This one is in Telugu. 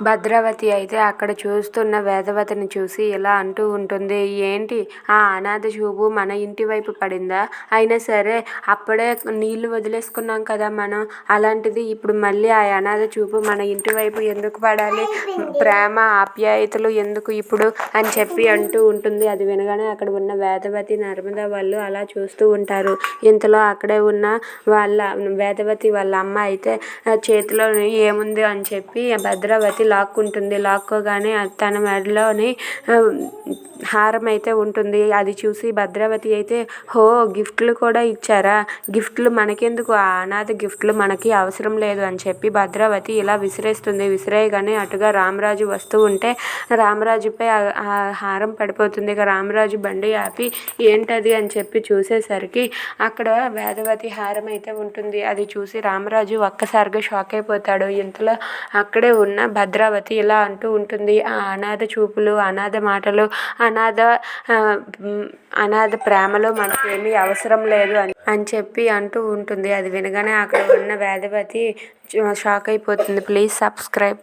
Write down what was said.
భద్రావతి అయితే అక్కడ చూస్తున్న వేదవతిని చూసి ఇలా అంటూ ఉంటుంది. ఏంటి ఆ అనాథ చూపు మన ఇంటి వైపు పడిందా? అయినా సరే అప్పుడే నీళ్లు వదిలేసుకున్నాం కదా మనం. అలాంటిది ఇప్పుడు మళ్ళీ ఆ అనాథ చూపు మన ఇంటి వైపు ఎందుకు పడాలి? ప్రేమ ఆప్యాయతలు ఎందుకు ఇప్పుడు అని చెప్పి అంటూ ఉంటుంది. అది వినగానే అక్కడ ఉన్న వేదవతి నర్మద వాళ్ళు అలా చూస్తూ ఉంటారు. ఇంతలో అక్కడే ఉన్న వాళ్ళ వేదవతి వాళ్ళ అమ్మ అయితే చేతిలో ఏముంది అని చెప్పి భద్రావతి లాక్కుంటుంది. లాక్కోగానే తన మెడలోని హారం అయితే ఉంటుంది. అది చూసి భద్రావతి అయితే హో గిఫ్ట్లు కూడా ఇచ్చారా? గిఫ్ట్లు మనకెందుకు? ఆ అనాథ గిఫ్ట్లు మనకి అవసరం లేదు అని చెప్పి భద్రావతి ఇలా విసిరేస్తుంది. విసిరేయగానే అటుగా రామరాజు వస్తూ ఉంటే రామరాజుపై ఆ హారం పడిపోతుంది. ఇక రామరాజు బండి ఆపి ఏంటది అని చెప్పి చూసేసరికి అక్కడ వేదవతి హారం అయితే ఉంటుంది. అది చూసి రామరాజు ఒక్కసారిగా షాక్ అయిపోతాడు. ఇంతలో అక్కడే ఉన్న భద్రావతి ఇలా అంటూ ఉంటుంది. ఆ అనాథ చూపులు, అనాథ మాటలు, అనాథ ప్రేమలో మనకేమీ అవసరం లేదు అని చెప్పి అంటూ ఉంటుంది. అది వినగానే అక్కడ ఉన్న వేదవతి షాక్ అయిపోతుంది. Please subscribe.